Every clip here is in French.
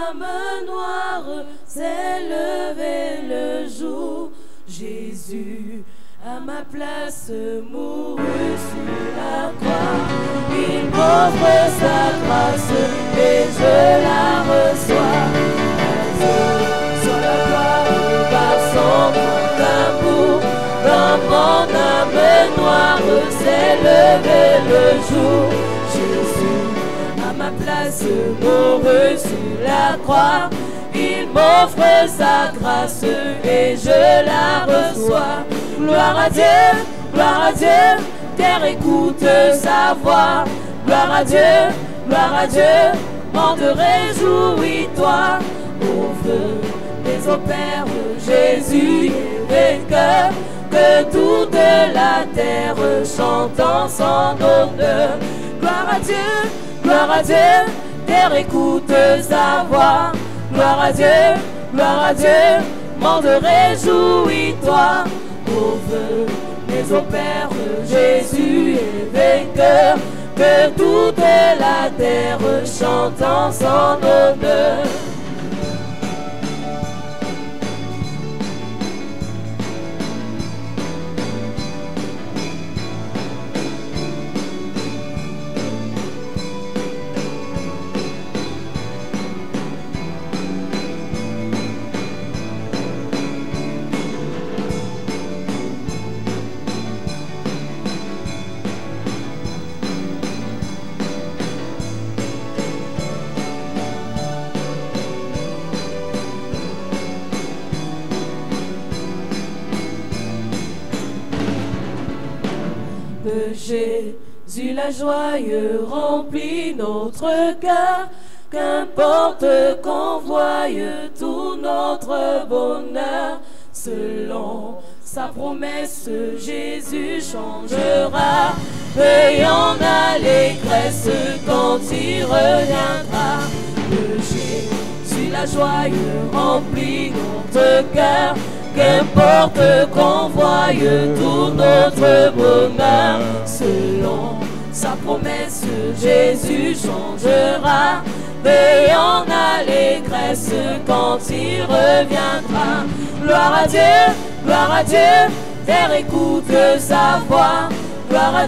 âme noire, s'est levé le jour. Jésus, à ma place, mourut sur la croix. Il m'offre sa grâce et je la reçois. Sur la gloire par son grand amour, dans mon âme noire s'est levé le jour. Jésus, à ma place, mourut sur la croix. Il m'offre sa grâce et je la reçois. Gloire à Dieu, terre écoute sa voix. Gloire à Dieu, monde réjouis-toi. Au feu des opères, Jésus est vainqueur. Que toute la terre chante en son honneur. Gloire à Dieu, terre écoute sa voix. Gloire à Dieu, monde réjouis-toi. Au feu des opères, Jésus est vainqueur. Que toute la terre chante en son honneur. Jésus la joie remplit notre cœur, qu'importe qu'on voie tout notre bonheur. Selon sa promesse, Jésus changera, veillant à l'allégresse quand il reviendra. De Jésus la joie remplit notre cœur, qu'importe qu'on voie tout notre bonheur. Selon sa promesse, Jésus changera, veillant à l'allégresse quand il reviendra. Gloire à Dieu, terre écoute sa voix. Gloire à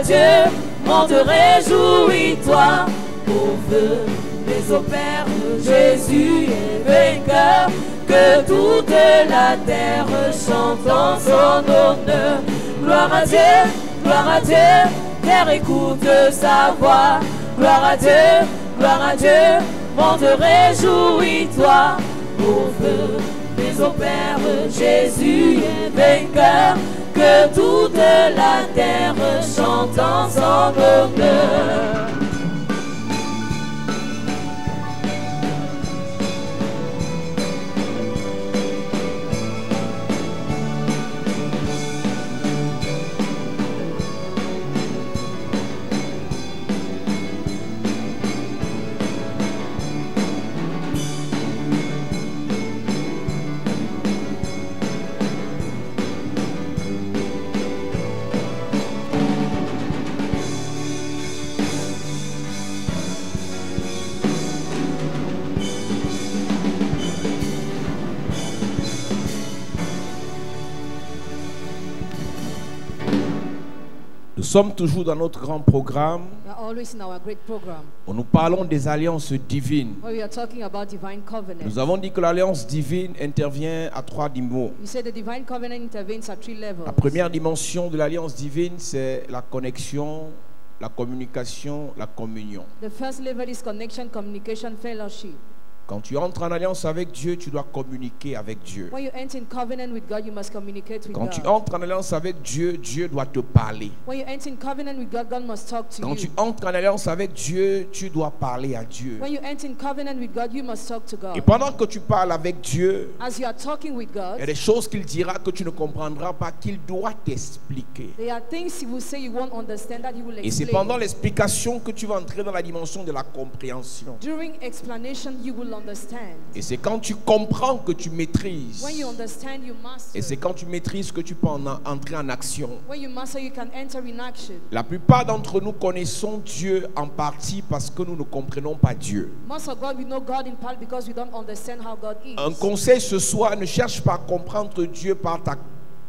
Dieu, monde réjouis-toi. Au feu des opères, Jésus est vainqueur. Que toute la terre chante en son honneur. Gloire à Dieu, terre écoute sa voix. Gloire à Dieu, monde réjouis-toi. Au feu des opères, Jésus est vainqueur. Que toute la terre chante en son honneur. Nous sommes toujours dans notre grand programme où nous parlons des alliances divines. Nous avons dit que l'alliance divine intervient à 3 niveaux. La première dimension de l'alliance divine, c'est la connexion, la communication, la communion. The first level is connection, communication, fellowship. Quand tu entres en alliance avec Dieu, tu dois communiquer avec Dieu. When you enter in covenant with God, you must communicate with Quand God. tu entres en alliance avec Dieu, Dieu doit te parler. When you enter in covenant with God, God must talk to Quand you. tu entres en alliance avec Dieu, tu dois parler à Dieu. When you enter in covenant with God, you must talk to God. Et pendant que tu parles avec Dieu, As you are talking with God, il y a des choses qu'il dira que tu ne comprendras pas, qu'il doit t'expliquer. there are things He will say you won't understand that He will Et c'est explain. pendant l'explication que tu vas entrer dans la dimension de la compréhension. During explanation, you will Et c'est quand tu comprends que tu maîtrises. Et c'est quand tu maîtrises que tu peux entrer en action. La plupart d'entre nous connaissons Dieu en partie parce que nous ne comprenons pas Dieu. Un conseil ce soir, ne cherche pas à comprendre Dieu par ta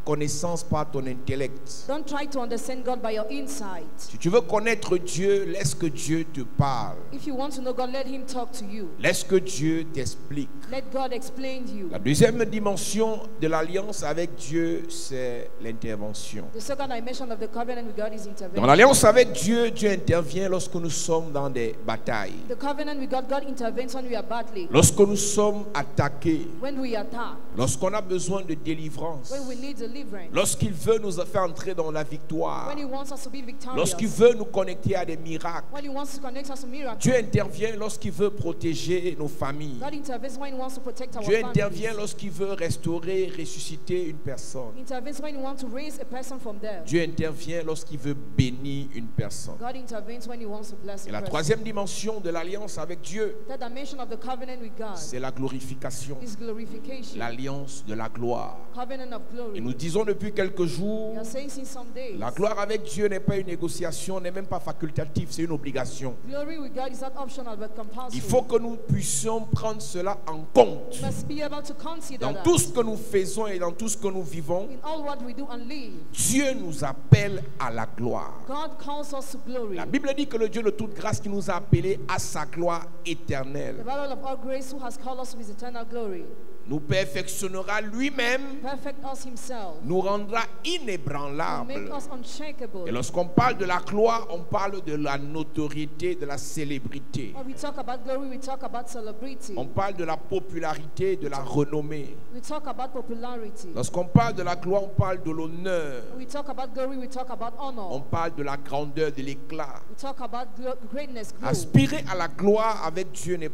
connaissance, par ton intellect. Don't try to understand God by your insight. Si tu veux connaître Dieu, laisse que Dieu te parle. If you want to know God, let him talk to you. Laisse que Dieu t'explique. Let God explain to you. La deuxième dimension de l'alliance avec Dieu, c'est l'intervention. The second dimension of the covenant with God is intervention. Dans l'alliance avec Dieu, Dieu intervient lorsque nous sommes dans des batailles. The covenant with God, God intervenes when we are battling. Lorsque nous sommes attaqués. When we attack. Lorsqu'on a besoin de délivrance. When we need deliverance. Lorsqu'il veut nous faire entrer dans la victoire. When he wants us to be victorious. Lorsqu'il veut nous connecter à des miracles. When he wants to connect us to miracles. Dieu intervient lorsqu'il veut protéger nos familles. God intervenes when he wants to protect our Dieu families. intervient lorsqu'il veut restaurer, ressusciter une personne. He intervenes when he wants to raise a person from death. Dieu intervient lorsqu'il veut bénir une personne. God intervenes when he wants to bless a Et la person. troisième dimension de l'alliance avec Dieu, The dimension of the covenant with God c'est la glorification, is glorification. l'alliance de la gloire. Covenant of glory. Et nous disons depuis quelques jours, We are saying since some days, la gloire avec Dieu n'est pas une négociation, n'est même pas facultative, c'est une obligation. glory with God is not optional but compulsory. Il faut que nous puissions prendre cela en compte. We must be able to consider Dans that. tout ce que nous faisons et dans tout ce que nous vivons, In all what we do and live, Dieu nous appelle à la gloire. God calls us to glory. La Bible dit que le Dieu de toute grâce qui nous a appelés à sa gloire éternelle The Bible of all grace who has called us to his eternal glory nous perfectionnera lui-même, perfect us himself, nous rendra to inébranlables. make us unshakable. Et lorsqu'on parle de la gloire, on parle de la notoriété, de la célébrité. When we talk about glory, we talk about celebrity. On parle de la popularité, de la renommée. We talk about popularity. Lorsqu'on parle de la gloire, on parle de l'honneur. When we talk about glory, we talk about honor. On parle de la grandeur, de l'éclat. We talk about greatness, glory. Aspirer à la gloire avec Dieu n'est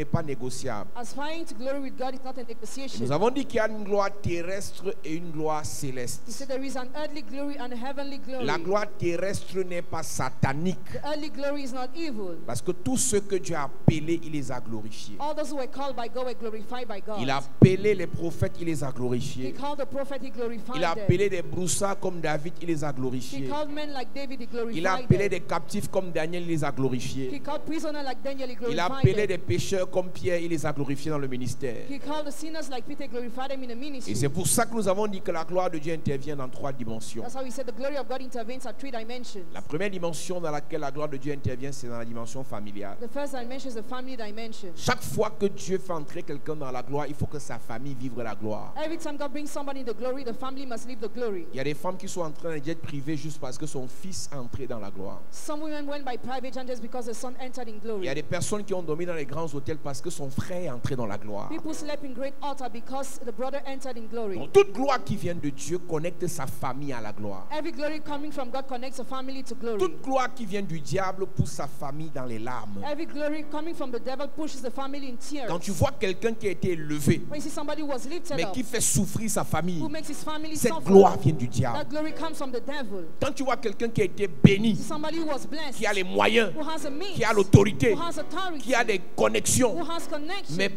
pas négociable. Aspiring to glory with God is not a negotiation. Nous avons dit qu'il y a une gloire terrestre et une gloire céleste. He said there is an earthly glory and a heavenly glory. La gloire terrestre n'est pas satanique. The earthly glory is not evil. Parce que tous ceux que Dieu a appelés, il les a glorifiés. All those who were called by God were glorified by God. Il a appelé les prophètes, il les a He glorifiés. called the prophet, he glorified Il a them. appelé des broussards comme David, il les a He glorifiés. called men like David, he glorified Il a appelé them. des captifs comme Daniel, il les a He glorifiés. called prisoners like Daniel, he Il a glorified appelé them. des pécheurs comme Pierre, il les a glorifiés dans le ministère. He called the sinners like Peter, glorified them in the ministry. Et c'est pour ça que nous avons dit que la gloire de Dieu intervient dans 3 dimensions. That's how we said the glory of God intervenes at 3 dimensions. La première dimension dans laquelle la gloire de Dieu intervient, c'est dans la dimension familiale. The first dimension is the family dimension. Chaque fois que Dieu fait entrer quelqu'un dans la gloire, il faut que sa famille vive la gloire. Every time God brings somebody in the glory, the family must live the glory. Il y a des femmes qui sont entrées dans les jets privés juste parce que son fils est entré dans la gloire. Some women went by private jet just because the son entered in Il y glory. a des personnes qui ont dormi dans les grands hôtels parce que son frère est entré dans la gloire. People slept in great altar because the brother entered in glory. Donc, toute gloire qui vient de Dieu connecte sa famille à la gloire. Every glory coming from God connects a family to glory. Toute gloire qui vient du diable pousse sa famille dans les larmes. Every glory coming from the devil pushes the family in tears. Quand tu vois quelqu'un qui a été élevé, When you see somebody who was lifted mais up, qui fait souffrir sa famille, who makes his family cette suffer, gloire vient du that diable. glory comes from the devil. Quand tu vois quelqu'un qui a été béni, See somebody who was blessed, qui a les moyens, who has a means, qui a l'autorité, who has authority, qui a des connexions, who has connections, mais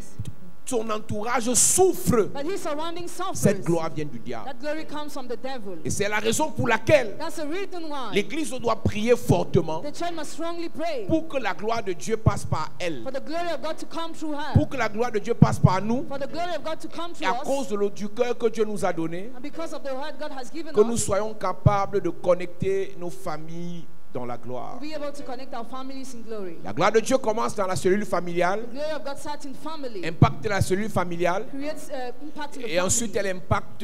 son entourage souffre, but his surrounding suffers, cette gloire vient du diable. that glory comes from the devil. Et c'est la raison pour laquelle That's the reason why l'Église doit prier fortement the church must strongly pray pour que la gloire de Dieu passe par elle, for the glory of God to come through her, pour que la gloire de Dieu passe par nous, for the glory of God to come et through à cause us, du cœur que Dieu nous a donné, and because of the word God has given que nous us, soyons capables de connecter nos familles dans la gloire. to be able to connect our families in glory. La gloire de Dieu commence dans la cellule familiale, The glory of God starts in family, impacte la cellule familiale, creates impact in the et family, ensuite elle impacte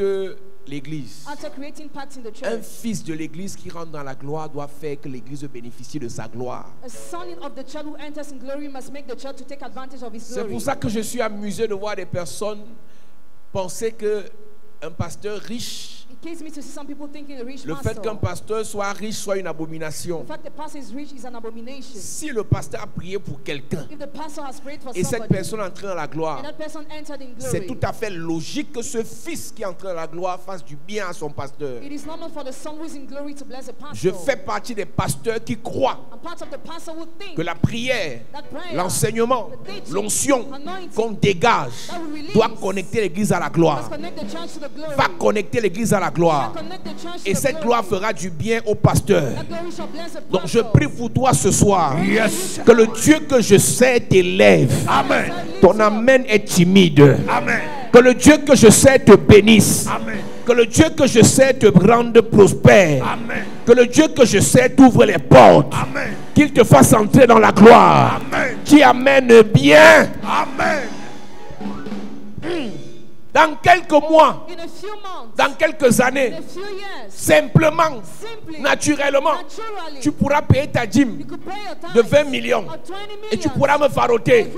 l'Église. after creating impact in the Un church. fils de l'Église qui rentre dans la gloire doit faire que l'Église bénéficie de sa gloire. A son of the church who enters in glory must make the church to take advantage of his C'est glory. pour ça que je suis amusé de voir des personnes penser que un pasteur riche Le fait qu'un pasteur soit riche soit une abomination. Si le pasteur a prié pour quelqu'un et cette personne entre dans la gloire, c'est tout à fait logique que ce fils qui entre dans la gloire fasse du bien à son pasteur. Je fais partie des pasteurs qui croient que la prière, l'enseignement, l'onction qu'on dégage doit connecter l'église à la gloire. Va connecter l'église à la gloire. Et cette gloire fera du bien au pasteur. Donc je prie pour toi ce soir. Que le Dieu que je sais t'élève. Ton amen est timide. Que le Dieu que je sais te bénisse. Que le Dieu que je sais te rende prospère. Que le Dieu que je sais t'ouvre les portes. Qu'il te fasse entrer dans la gloire. Qui amène bien. Dans quelques mois, dans quelques années, simplement, naturellement, tu pourras payer ta dîme de 20 millions et tu pourras me faroter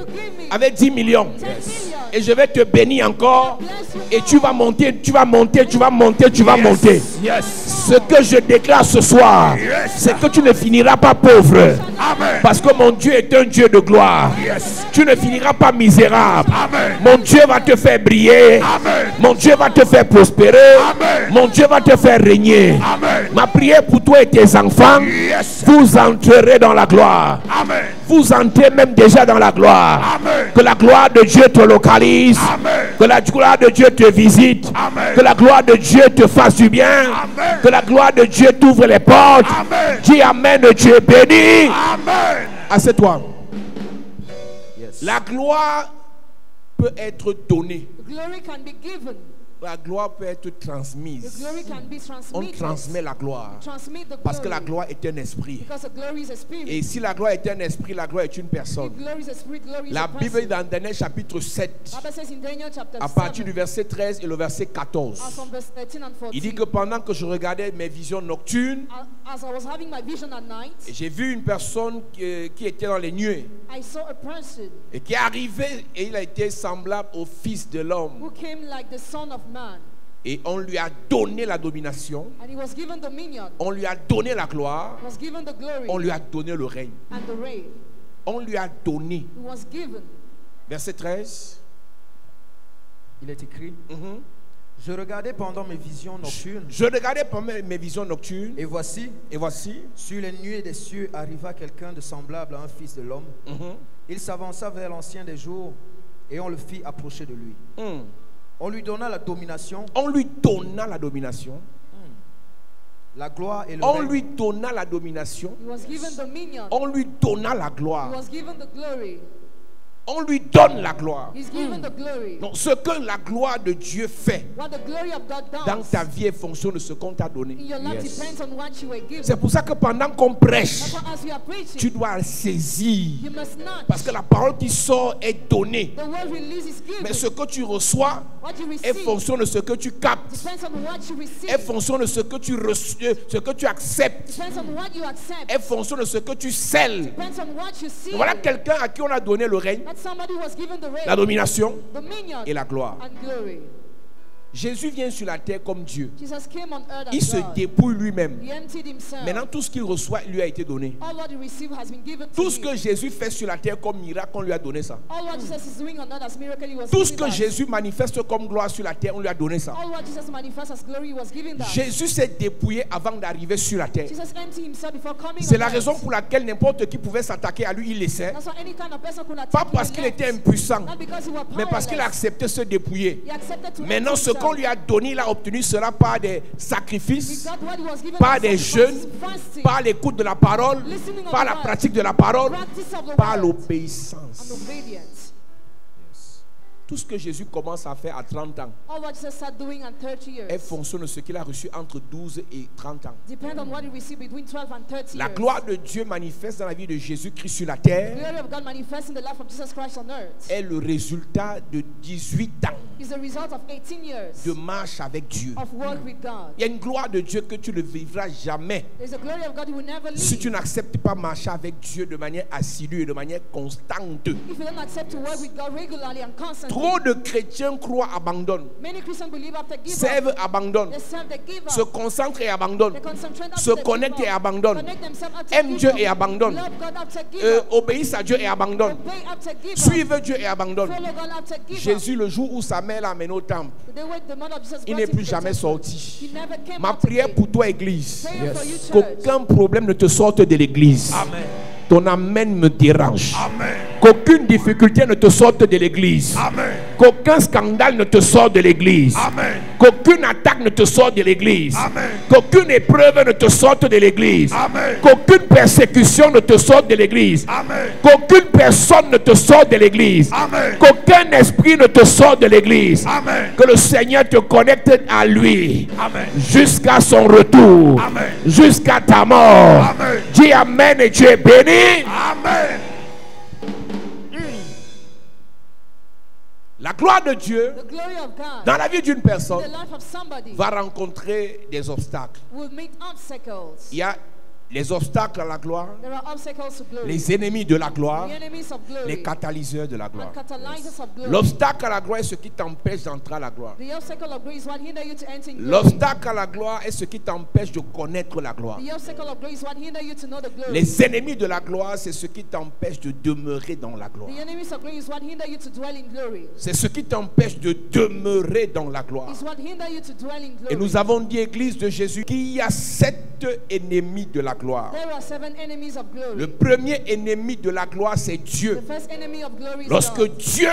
avec 10 millions. Et je vais te bénir encore et tu vas monter, tu vas monter, tu vas monter, tu vas monter. Ce que je déclare ce soir, c'est que tu ne finiras pas pauvre. Parce que mon Dieu est un Dieu de gloire. Tu ne finiras pas misérable. Mon Dieu va te faire briller. Mon Dieu va te faire prospérer. Mon Dieu va te faire régner. Ma prière pour toi et tes enfants, vous entrerez dans la gloire. Vous entrez même déjà dans la gloire. Que la gloire de Dieu te localise. Que la gloire de Dieu te visite. Que la gloire de Dieu te fasse du bien. Que la gloire de Dieu t'ouvre les portes. Dis amen, Dieu béni. Assieds-toi. La gloire peut être donnée. La gloire peut être transmise. On transmet la gloire. Parce que la gloire est un esprit. Et si la gloire est un esprit, la gloire est une personne. La Bible dit dans Daniel chapitre 7, à partir du verset 13 et le verset 14, il dit que pendant que je regardais mes visions nocturnes, j'ai vu une personne qui était dans les nuées et qui est arrivé et il a été semblable au Fils de l'homme. Et on lui a donné la domination. On lui a donné la gloire. On lui a donné le règne. On lui a donné. Verset 13. Il est écrit. Je regardais pendant mes visions nocturnes. Je regardais pendant mes visions nocturnes. Et voici, sur les nuées des cieux arriva quelqu'un de semblable à un fils de l'homme. Il s'avança vers l'ancien des jours et on le fit approcher de lui. On lui donna la domination. On lui donna la domination. La gloire et le on règne. lui donna la domination. On lui donna la gloire. On lui donne la gloire. Donc ce que la gloire de Dieu fait dans ta vie est fonction de ce qu'on t'a donné. C'est pour ça que pendant qu'on prêche, tu dois saisir. Parce que la parole qui sort est donnée. Mais ce que tu reçois est fonction de ce que tu captes. Est fonction de ce que tu reçois, ce que tu acceptes. Est fonction de ce que tu scelles. Voilà quelqu'un à qui on a donné le règne, la domination et la gloire. Jésus vient sur la terre comme Dieu. Il se dépouille lui-même. Maintenant, tout ce qu'il reçoit lui a été donné. Tout ce que Jésus fait sur la terre comme miracle, on lui a donné ça. Tout ce que Jésus manifeste comme gloire sur la terre, on lui a donné ça. Jésus s'est dépouillé avant d'arriver sur la terre. C'est la raison pour laquelle n'importe qui pouvait s'attaquer à lui, il laissait. Pas parce qu'il était impuissant, mais parce qu'il a accepté de se dépouiller. Maintenant, ce qu'on lui a donné, il a obtenu cela par des sacrifices, par des jeûnes, par l'écoute de la parole, par la pratique de la parole, par l'obéissance. Tout ce que Jésus commence à faire à 30 ans est fonction de ce qu'il a reçu entre 12 et 30 ans. La gloire de Dieu manifeste dans la vie de Jésus-Christ sur la terre est le résultat de 18 ans de marche avec Dieu. Il y a une gloire de Dieu que tu ne vivras jamais si tu n'acceptes pas marcher avec Dieu de manière assidue et de manière constante. Trop de chrétiens croient, abandonnent, servent, abandonnent, se concentrent et abandonnent, se connectent et abandonnent, aiment Dieu et abandonnent, obéissent à Dieu et abandonnent, suivent Dieu et abandonnent. Jésus, le jour où sa mère l'a amené au temple, il n'est plus jamais sorti. Ma prière pour toi, Église, qu'aucun problème ne te sorte de l'Église. Amen. Ton amen me dérange. Amen. Qu'aucune difficulté ne te sorte de l'église. Amen. Qu'aucun scandale ne te sorte de l'église. Amen. Qu'aucune attaque ne te sorte de l'église. Amen. Qu'aucune épreuve ne te sorte de l'église. Amen. Qu'aucune persécution ne te sorte de l'église. Amen. Qu'aucune personne ne te sorte de l'église. Amen. Qu'aucun esprit ne te sorte de l'église. Amen. Que le Seigneur te connecte à lui. Amen. Jusqu'à son retour. Amen. Jusqu'à ta mort. Amen. Dis amen et tu es béni. Amen. La gloire de Dieu dans la vie d'une personne va rencontrer des obstacles. Il y a les obstacles à la gloire, les ennemis de la gloire, les catalyseurs de la gloire. L'obstacle à la gloire est ce qui t'empêche d'entrer à la gloire. L'obstacle à la gloire est ce qui t'empêche de connaître la gloire. Les ennemis de la gloire, c'est ce qui t'empêche de demeurer dans la gloire. C'est ce qui t'empêche de demeurer dans la gloire. Et nous avons dit, Église de Jésus, qu'il y a 7 ennemis de la gloire. Le premier ennemi de la gloire, c'est Dieu. Lorsque Dieu,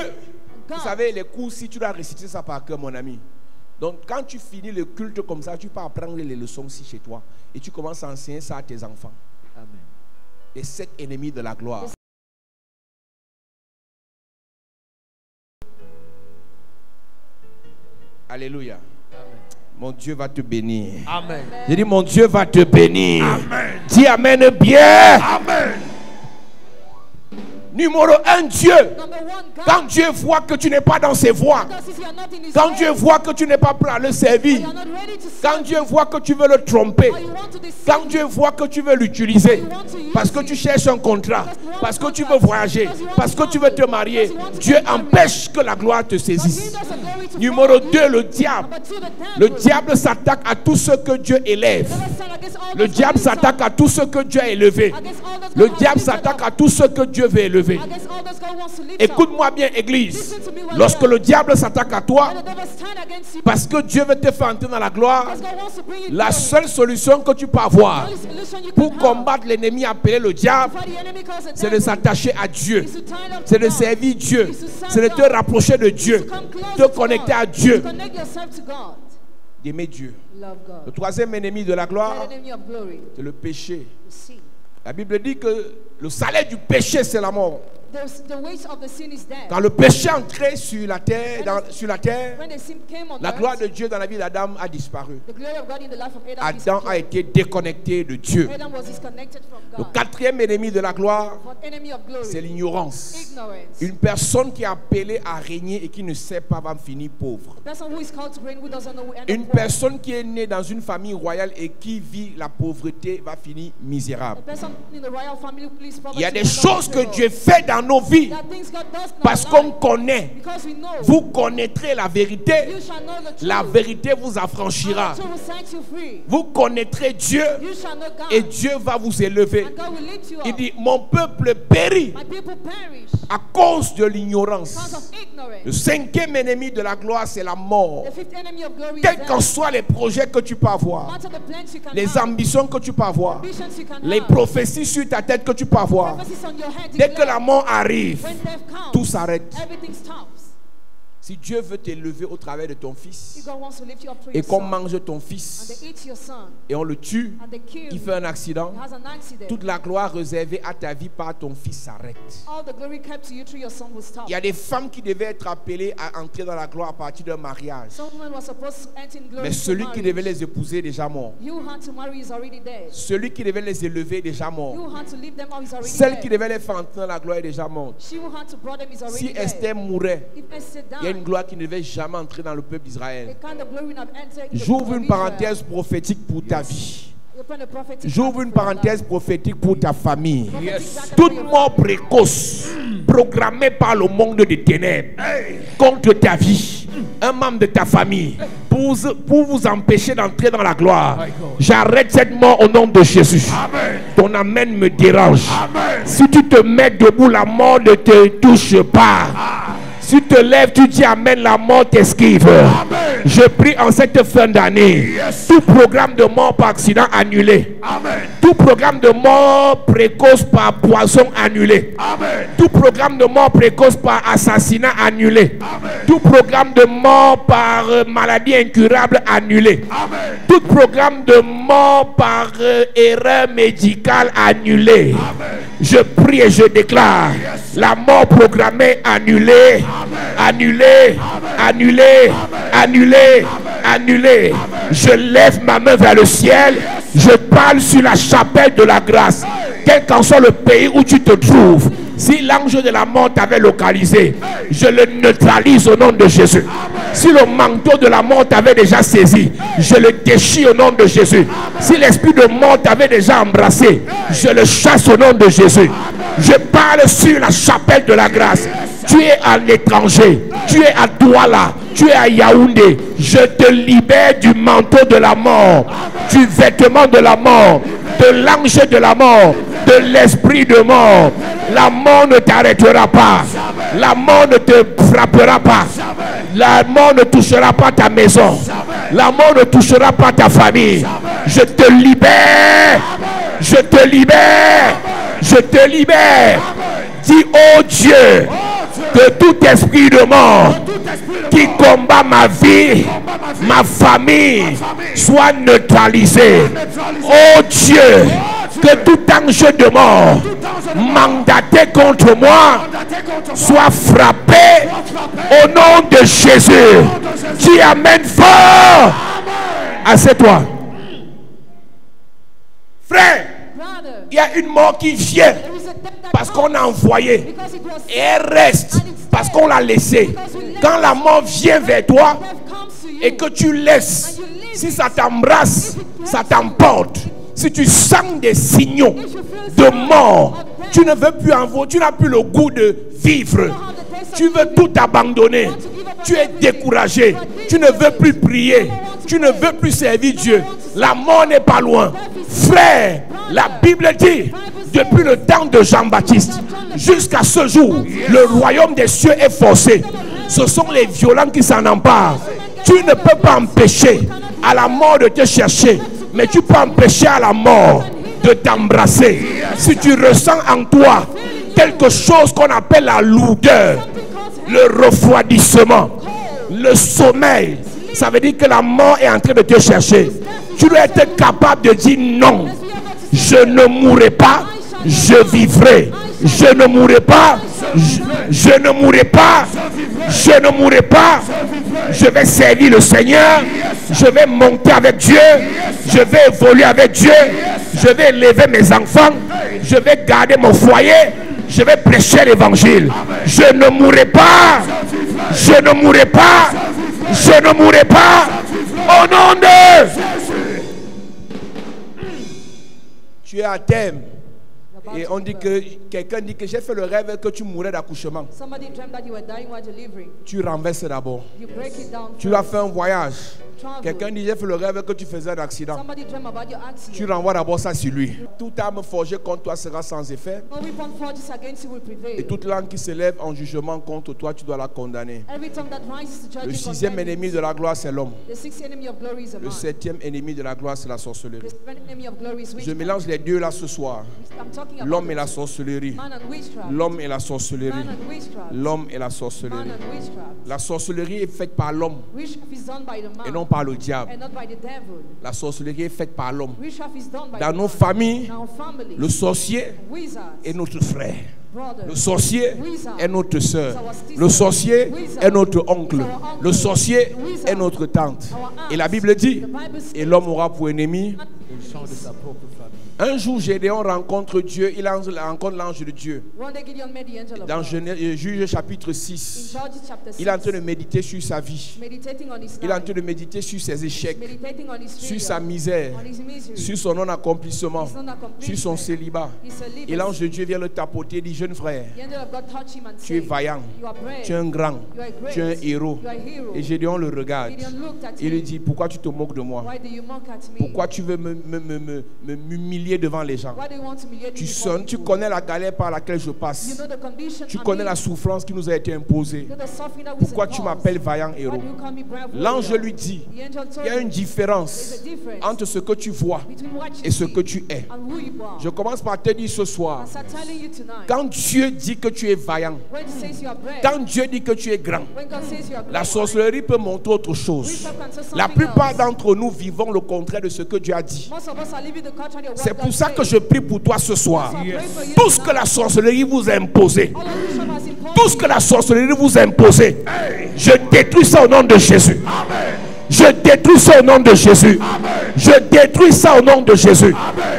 vous savez, les cours, si tu dois réciter ça par cœur, mon ami. Donc, quand tu finis le culte comme ça, tu peux apprendre les leçons aussi chez toi. Et tu commences à enseigner ça à tes enfants. Amen. Les 7 ennemis de la gloire. Alléluia. Mon Dieu va te bénir. Amen. J'ai dit, mon Dieu va te bénir. Amen. Dis amen bien. Amen. Numéro 1, Dieu. Quand Dieu voit que tu n'es pas dans ses voies, quand Dieu voit que tu n'es pas prêt à le servir, quand Dieu voit que tu veux le tromper, quand Dieu voit que tu veux l'utiliser, parce que tu cherches un contrat, parce que tu veux voyager, parce que tu veux te marier, Dieu empêche que la gloire te saisisse. Numéro 2, le diable. Le diable s'attaque à tout ce que Dieu élève. Le diable s'attaque à tout ce que Dieu a élevé. Le diable s'attaque à tout ce que Dieu veut élever. Écoute-moi bien, Église. Lorsque le diable s'attaque à toi, parce que Dieu veut te faire entrer dans la gloire, la seule solution que tu peux avoir pour combattre l'ennemi appelé le diable, c'est de s'attacher à Dieu, c'est de servir Dieu, c'est de te rapprocher de Dieu, te connecter à Dieu, d'aimer Dieu. Le troisième ennemi de la gloire, c'est le péché. La Bible dit que le salaire du péché, c'est la mort. Quand le péché est entré sur la terre, la gloire de Dieu dans la vie d'Adam a disparu. Adam a été déconnecté de Dieu. Le quatrième ennemi de la gloire, c'est l'ignorance. Une personne qui est appelée à régner et qui ne sait pas va finir pauvre. Une personne qui est née dans une famille royale et qui vit la pauvreté va finir misérable. Il y a des choses que Dieu fait dans nos vies parce qu'on connaît. Vous connaîtrez la vérité. La vérité vous affranchira. Vous connaîtrez Dieu et Dieu va vous élever. Il dit, mon peuple périt à cause de l'ignorance. Le cinquième ennemi de la gloire, c'est la mort. Quels qu'en soient les projets que tu peux avoir, les ambitions que tu peux avoir, les prophéties sur ta tête que tu peux avoir, dès que la mort arrive, tout s'arrête. Si Dieu veut t'élever au travers de ton fils et qu'on mange ton fils et on le tue, il fait un accident, toute la gloire réservée à ta vie par ton fils s'arrête. Il y a des femmes qui devaient être appelées à entrer dans la gloire à partir d'un mariage, mais celui qui devait les épouser est déjà mort. Celui qui devait les élever est déjà mort. Celle qui devait les faire entrer dans la gloire est déjà morte. Si Esther mourait, il y a a une gloire qui ne devait jamais entrer dans le peuple d'Israël. J'ouvre une parenthèse prophétique pour ta vie. J'ouvre une parenthèse prophétique pour ta famille. Toute mort précoce programmée par le monde des ténèbres contre ta vie, un membre de ta famille, pour vous empêcher d'entrer dans la gloire, j'arrête cette mort au nom de Jésus. Amen. Ton amen me dérange. Amen. Si tu te mets debout, la mort ne te touche pas. Si tu te lèves, tu dis amen, la mort t'esquive. Je prie en cette fin d'année, tout programme de mort par accident annulé. Amen. Tout programme de mort précoce par poison annulé. Amen. Tout programme de mort précoce par assassinat annulé. Amen. Tout programme de mort par maladie incurable annulé. Amen. Tout programme de mort par erreur médicale annulé. Amen. Je prie et je déclare la mort programmée annulée. Annulé, annulé, annulé, annulé. Je lève ma main vers le ciel. Je parle sur la chapelle de la grâce. Quel qu'en soit le pays où tu te trouves, si l'ange de la mort t'avait localisé, je le neutralise au nom de Jésus. Si le manteau de la mort t'avait déjà saisi, je le déchire au nom de Jésus. Si l'esprit de mort t'avait déjà embrassé, je le chasse au nom de Jésus. Je parle sur la chapelle de la grâce. Tu es à l'étranger, tu es à Douala, tu es à Yaoundé. Je te libère du manteau de la mort, du vêtement de la mort, de l'ange de la mort, de l'esprit de mort. La mort ne t'arrêtera pas. La mort ne te frappera pas. La mort ne touchera pas ta maison. La mort ne touchera pas ta famille. Je te libère. Je te libère. Je te libère. Dis, oh Dieu, que tout esprit de mort qui combat ma vie, ma famille, soit neutralisé. Oh Dieu, que tout ange de mort mandaté contre moi soit frappé au nom de Jésus. Qui amène fort. Assieds-toi. Frère, il y a une mort qui vient parce qu'on a envoyé et elle reste parce qu'on l'a laissée. Quand la mort vient vers toi et que tu laisses, si ça t'embrasse, ça t'emporte. Si tu sens des signaux de mort, tu ne veux plus envoyer, tu n'as plus le goût de vivre. Tu veux tout abandonner. Tu es découragé. Tu ne veux plus prier. Tu ne veux plus servir Dieu. La mort n'est pas loin. Frère, la Bible dit, depuis le temps de Jean-Baptiste jusqu'à ce jour, le royaume des cieux est forcé. Ce sont les violents qui s'en emparent. Tu ne peux pas empêcher à la mort de te chercher, mais tu peux empêcher à la mort de t'embrasser. Si tu ressens en toi quelque chose qu'on appelle la lourdeur, le refroidissement, le sommeil, ça veut dire que la mort est en train de te chercher. Tu dois être capable de dire non. Je ne mourrai pas, je vivrai. Je ne mourrai pas, je ne mourrai pas, je ne mourrai pas. Je vais servir le Seigneur. Je vais monter avec Dieu. Je vais évoluer avec Dieu. Je vais élever mes enfants. Je vais garder mon foyer. Je vais prêcher l'évangile. Je ne mourrai pas. Je ne mourrai pas. Je ne mourrai pas. Au nom de... Tu es à thème. Et on dit que quelqu'un dit que j'ai fait le rêve que tu mourais d'accouchement. Tu renverses d'abord. Tu as fait un voyage. Quelqu'un dit j'ai fait le rêve que tu faisais un accident. Tu renvoies d'abord ça sur lui. Toute arme forgée contre toi sera sans effet. Et toute langue qui se lève en jugement contre toi, tu dois la condamner. Le sixième ennemi de la gloire, c'est l'homme. Le septième ennemi de la gloire, c'est la sorcellerie. Je mélange les deux là ce soir. L'homme et la sorcellerie. L'homme et la sorcellerie. L'homme et la sorcellerie. La sorcellerie est faite par l'homme et non par le diable. La sorcellerie est faite par l'homme. Dans nos familles, le sorcier est notre frère. Le sorcier est notre soeur. Le sorcier est notre oncle. Le sorcier est notre tante. Et la Bible dit, et l'homme aura pour ennemi Un jour, Gédéon rencontre Dieu, il rencontre l'ange de Dieu. One day Gideon met the angel of Dans God. Juge chapitre In 6, Judges chapter 6, il est en train de méditer sur sa vie. meditating on his Il est en life, train de méditer sur ses échecs, meditating on his sur failure, sa misère, on his misery, sur son non-accomplissement, his non-accomplishment, sur son célibat. his celibacy. Et l'ange de Dieu vient le tapoter et dit, jeune frère, The angel of God touched him and tu es said, vaillant, you are brave, tu es un grand, you are great, tu es un héros. you are a hero. Et Gédéon le regarde. Gideon looked at Il lui him. dit, pourquoi tu te moques de moi? Why do you mock at me? Pourquoi tu veux m'humilier devant les gens? Why do you want to humiliate me before Tu people? connais la galère par laquelle je You passe. know the condition Tu I'm connais in. la souffrance qui nous a été imposée. You know the suffering that we Pourquoi tu m'appelles vaillant Why héros? do you call me brave L'ange warrior? lui dit, The angel il told y a une him, différence there's a difference entre ce que tu vois between what you et ce see que tu es. and who you are. Je commence par te dire ce soir, I start telling you tonight, quand Dieu dit que tu es vaillant, when he says you are brave, quand Dieu dit que tu es grand, when God says you are la great, sorcellerie peut montrer autre chose. witchcraft can say La something plupart else. d'entre nous vivons le contraire de ce que Dieu a dit. Most of us are living the contrary of what C'est God pour ça que says. je prie pour toi ce soir. So I pray for you Tout ce que tonight. la sorcellerie vous a imposé, All of witchcraft has imposed tout ce que you. la sorcellerie vous a imposé, je détruis ça au nom de Jésus. Je détruis ça au nom de Jésus. Je détruis ça au nom de Jésus.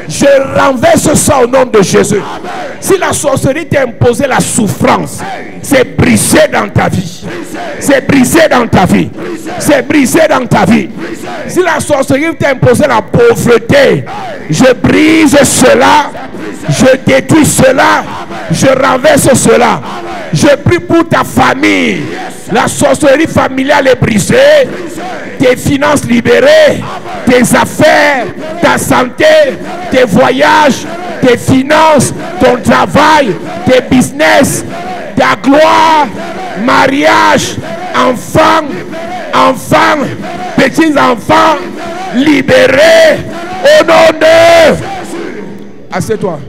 Je renverse ça au nom de Jésus. Si la sorcellerie t'a imposé la souffrance, c'est brisé dans ta vie. C'est brisé dans ta vie. C'est brisé dans ta vie. Si la sorcellerie t'a imposé la pauvreté, je brise cela. Je détruis cela. Je renverse cela. Je prie pour ta famille. La sorcellerie familiale est brisée. Tes finances libérées, tes affaires, ta santé, tes voyages, tes finances, ton travail, tes business, ta gloire, mariage, enfants, petits-enfants, libérés au nom de... Assieds-toi.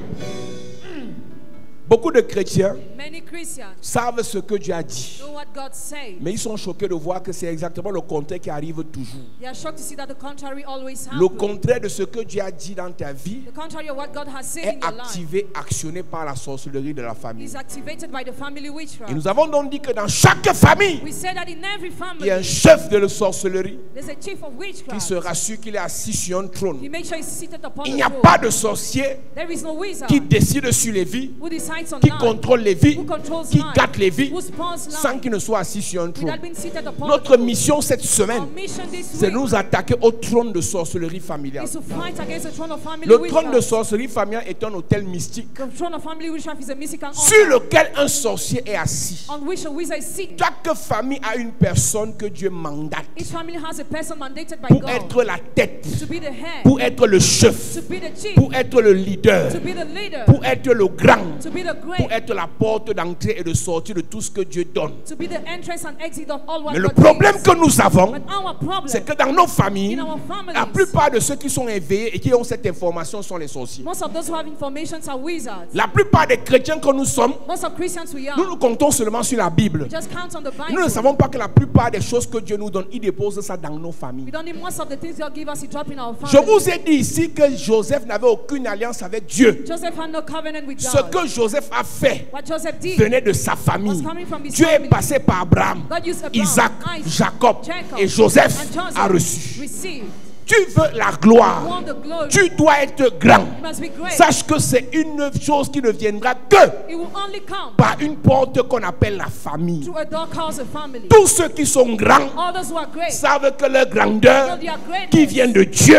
Beaucoup de chrétiens Many Christians savent ce que Dieu a dit, know what God said. mais ils sont choqués de voir que c'est exactement le contraire qui arrive toujours. They are shocked to see that the contrary always Le happens. contraire de ce que Dieu a dit dans ta vie The contrary of what God has said in est your life activé, actionné par la sorcellerie de la famille. is activated by the family Et witchcraft. nous avons donc dit que dans chaque famille, We say that in every il y a un family chef de la sorcellerie there's a chief of qui witchcraft. se rassure qu'il est assis sur un He trône. makes sure he's seated upon Il the n'y a throne. pas de sorcier There is no wizard qui décide sur les vies, who decides on qui life, contrôle les vies, who controls qui life, gâte les vies, who spawns sans life, qu'il ne soit assis sur un trône. without being seated upon the Notre throne. mission cette semaine, Our mission this c'est week nous attaquer au trône de sorcellerie familiale. is to fight against the throne of family Le trône de witchcraft. sorcellerie familiale est un hôtel mystique The throne of family witchcraft is a mystical sur altar lequel un sorcier est assis. on which a wizard is seated. Chaque famille a une personne que Dieu mandate Each family has a person mandated by pour God être la tête, to be the head, pour être le chef, to be the chief, pour être le leader, to be the leader, pour être le grand, to be the pour great, être la porte d'entrée et de sortie de tout ce que Dieu donne. to be the entrance and exit of all what Mais le God problème gives. que nous avons, But our problem c'est que dans nos familles, in our families, la plupart de ceux qui sont éveillés et qui ont cette information sont les sorciers. most of those who have information are wizards. La plupart des chrétiens que nous sommes, Most of Christians we are, nous nous comptons seulement sur la Bible. we just count on the Nous ne Bible. savons pas que la plupart des choses que Dieu nous donne, il dépose ça dans nos familles. We don't need most of the things God gives us, He drop in our Je family. vous ai dit ici que Joseph n'avait aucune alliance avec Dieu. Joseph had no covenant with Ce God. que Joseph a fait What Joseph did venait de sa famille. was coming from his Dieu est family. passé par Abraham, God used Abraham, Isaac, Isaac, Jacob Jacob, et Joseph and Joseph a reçu. received. Tu veux la You gloire, want the glory. tu dois être grand. You must be great. Sache que c'est une chose qui ne viendra que It will only come par une porte qu'on appelle la famille. through a door called a family. Tous ceux qui sont grands All those who are great, savent que leur grandeur know their greatness qui vient de Dieu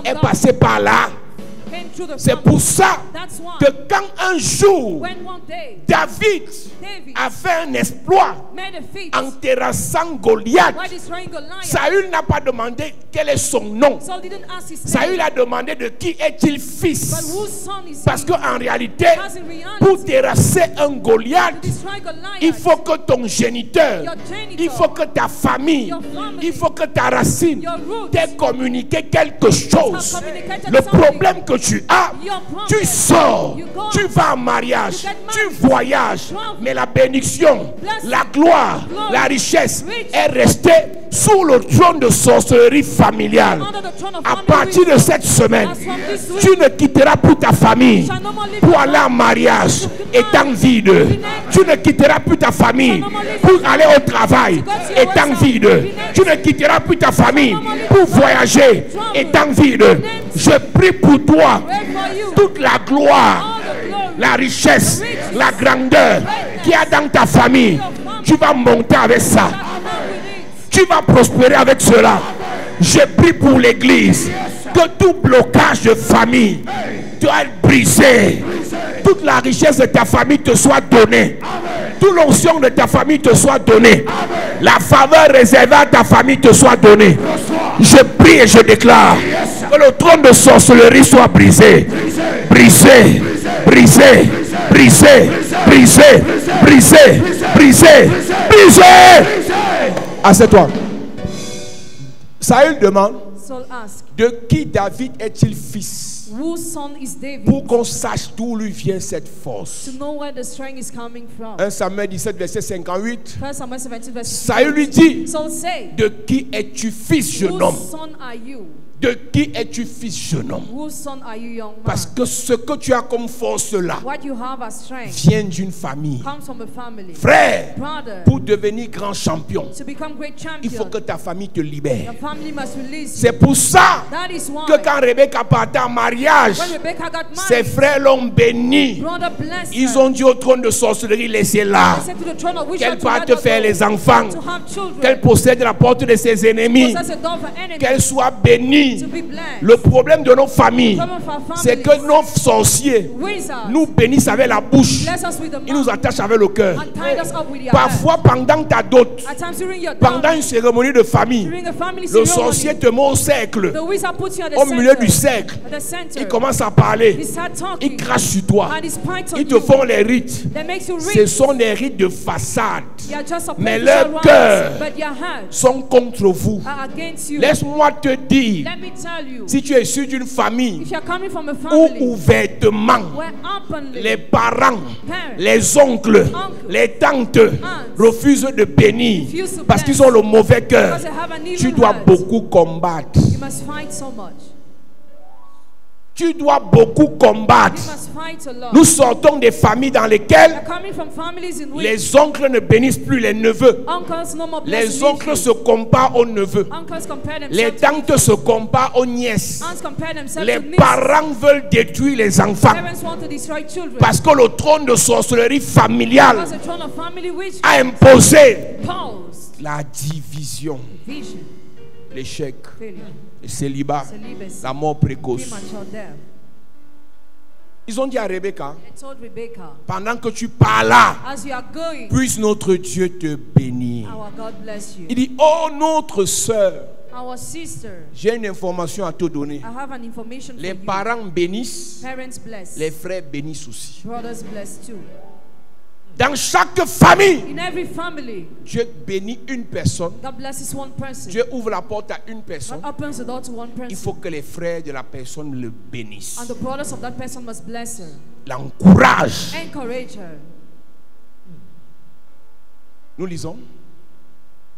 est passée par là. came through the C'est family. pour ça That's why que quand un jour when one day David David a fait un exploit made a feat en terrassant Goliath, while destroying Goliath, Saül n'a pas demandé quel est son nom. Saul didn't ask his Saül name, a demandé de qui est-il but fils. whose son is Parce he? qu'en réalité, Because in reality, pour terrasser un to Goliath, destroy Goliath, il faut que ton géniteur, your genitor, il faut que ta famille, your family, il faut que ta racine your roots t'ait communiqué quelque chose. have communicated Le something. problème que tu as, Your problem, tu sors, you go, tu vas en mariage, you get tu married, voyages, travel, mais la bénédiction, blessing, la gloire, glory, la richesse riches, est restée sous le trône de sorcellerie familiale. À partir de cette semaine, tu ne quitteras plus ta famille pour aller en mariage étant vide. Tu ne quitteras plus ta famille pour aller au travail étant vide. Tu ne quitteras plus ta famille pour voyager étant vide. Je prie pour toi, toute la gloire, la richesse, la grandeur qu'il y a dans ta famille, tu vas monter avec ça. Tu vas prospérer avec cela. Je prie pour l'église que tout blocage de famille doit être brisé. Toute la richesse de ta famille te soit donnée. Toute l'onction de ta famille te soit donnée. La faveur réservée à ta famille te soit donnée. Je prie et je déclare que le trône de sorcellerie soit brisé. Brisé, brisé, brisé, brisé, brisé, brisé, brisé. Assieds-toi. Saül demande, de qui David est-il fils? Pour qu'on sache d'où lui vient cette force. 1 Samuel 17, verset 58. Saül lui dit, de qui es-tu fils, jeune homme? De qui es-tu fils, jeune homme? Parce que ce que tu as comme force là vient d'une famille. Frère, pour devenir grand champion, il faut que ta famille te libère. C'est pour ça que quand Rebecca partait en mariage, ses frères l'ont béni. Ils ont dit au trône de sorcellerie, laissez-la. Qu'elle parte faire les enfants. Qu'elle possède la porte de ses ennemis. Qu'elle soit bénie. Le problème de nos familles, c'est que nos sorciers nous bénissent avec la bouche. Ils nous attachent avec le cœur. Parfois, pendant ta dot, pendant une cérémonie de famille, le sorcier te met au cercle, au milieu du cercle. Il commence à parler. Il crache sur toi. Ils te font les rites. Ce sont des rites de façade. Mais leurs cœurs sont contre vous. Laisse-moi te dire, si tu es issu d'une famille où ouvertement les parents, les oncles, les tantes refusent de bénir parce qu'ils ont le mauvais cœur, tu dois beaucoup combattre. Tu dois beaucoup combattre. Nous sortons des familles dans lesquelles les oncles ne bénissent plus les neveux. Les oncles se comparent aux neveux. Les tantes se comparent aux nièces. Les parents veulent détruire les enfants. Parce que le trône de sorcellerie familiale a imposé la division, l'échec, le célibat, la mort précoce. Ils ont dit à Rebecca, pendant que tu pars là, puisse notre Dieu te bénir. Il dit, oh notre sœur, j'ai une information à te donner. Les parents bénissent, les frères bénissent aussi. Dans chaque famille, Dieu bénit une personne. Dieu ouvre la porte à une personne. Il faut que les frères de la personne le bénissent. L'encourage. Nous lisons.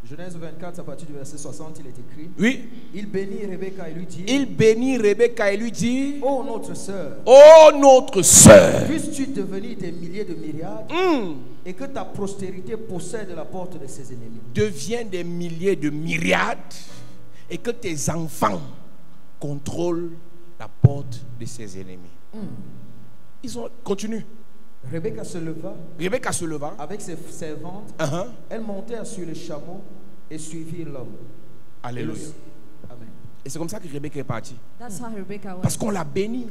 Genèse 24, à partir du verset 60, il est écrit. Oui. Il bénit Rebecca et lui dit. Il bénit Rebecca et lui dit. Oh notre sœur. Oh notre sœur. Puisses-tu devenir des milliers de myriades et que ta postérité possède la porte de ses ennemis. Deviens des milliers de myriades et que tes enfants contrôlent la porte de ses ennemis. Ils ont continue. Rebecca se leva avec ses servantes. Elle montèrent sur le chameau et suivirent l'homme. Alléluia. Amen. Et c'est comme ça que Rebecca est partie. Parce qu'on l'a bénie.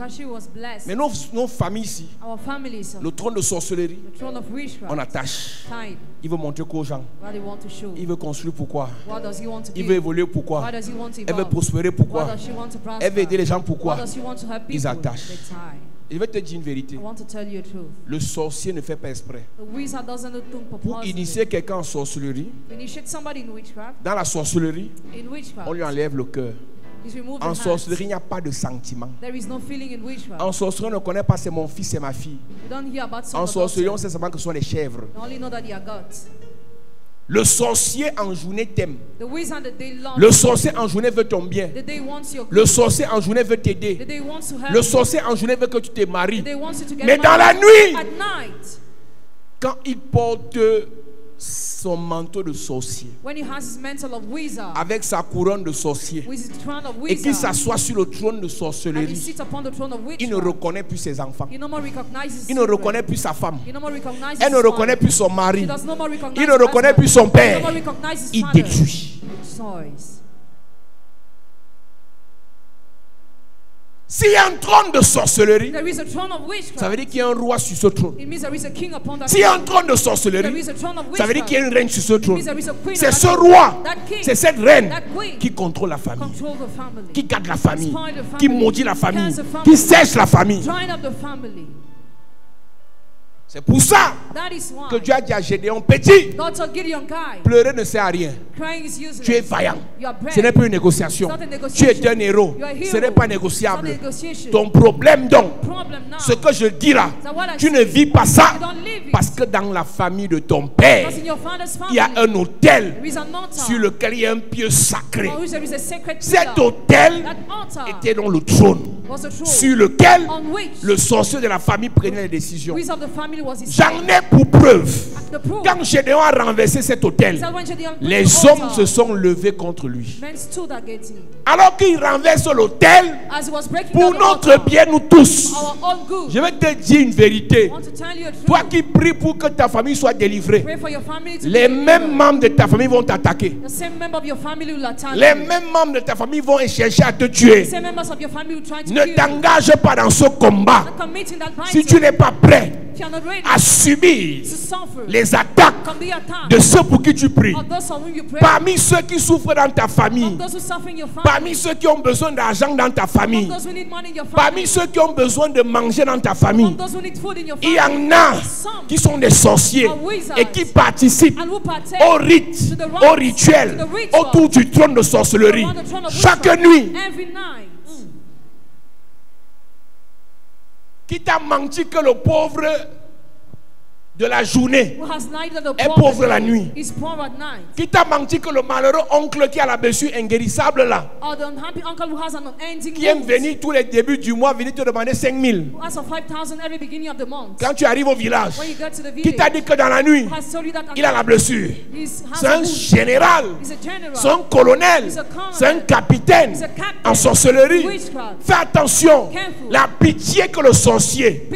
Mais nos familles ici, le trône de sorcellerie, on attache. Il veut montrer qu'aux gens. Il veut construire pourquoi. Il veut évoluer pourquoi. Elle veut prospérer pourquoi. Elle veut aider les gens pourquoi. Ils attachent. Je vais te dire une vérité. Le sorcier ne fait pas exprès. Pour initier quelqu'un en sorcellerie, dans la sorcellerie, on lui enlève le cœur. En sorcellerie, il n'y a pas de sentiment. En sorcellerie, on ne connaît pas c'est mon fils, c'est ma fille. En sorcellerie, on sait seulement que ce sont les chèvres. Le sorcier en journée t'aime. Le sorcier en journée veut ton bien. Le sorcier en journée veut t'aider. Le sorcier en journée veut que tu te maries. Mais dans la nuit, quand il porte son manteau de sorcier, avec sa couronne de sorcier, et qu'il s'assoit sur le trône de sorcellerie, il ne reconnaît plus ses enfants. Il ne reconnaît plus sa femme. Elle ne reconnaît plus son mari. Il ne reconnaît plus son père. Il détruit. S'il y a un trône de sorcellerie, ça veut dire qu'il y a un roi sur ce trône. S'il y a un trône de sorcellerie, ça veut dire qu'il y a une reine sur ce trône. C'est ce roi, c'est cette reine qui contrôle la famille, qui garde la famille, qui maudit la famille, qui sèche la famille. C'est pour ça que Dieu a dit à Gédéon, petit, pleurer ne sert à rien. Tu es vaillant. Ce n'est pas une négociation. Tu es un héros. Ce n'est pas négociable. Ton problème donc, ce que je dis là, tu ne vis pas ça parce que dans la famille de ton père, il y a un autel sur lequel il y a un pieu sacré. Cet autel était dans le trône sur lequel le sorcier de la famille prenait les décisions. J'en ai pour preuve. Quand Gédéon a renversé cet autel, les hommes se sont levés contre lui. Alors qu'il renverse l'autel, pour notre bien nous tous, je vais te dire une vérité. Toi qui pries pour que ta famille soit délivrée, les mêmes membres de ta famille vont t'attaquer. Les mêmes membres de ta famille vont chercher à te tuer. Ne t'engage pas dans ce combat si tu n'es pas prêt à subir les attaques de ceux pour qui tu pries. Parmi ceux qui souffrent dans ta famille, parmi ceux qui ont besoin d'argent dans ta famille, parmi ceux qui ont besoin de manger dans ta famille, il y en a qui sont des sorciers et qui participent au rite, au rituel autour du trône de sorcellerie chaque nuit. Qui t'a menti que le pauvre de la journée est pauvre la nuit? Qui t'a menti que le malheureux oncle qui a la blessure inguérissable là, qui aime venir tous les débuts du mois, venir te demander 5 000 quand tu arrives au village, qui t'a dit que dans la nuit il a la blessure? C'est un général, c'est un colonel, c'est un capitaine en sorcellerie. Fais attention, la pitié que le sorcier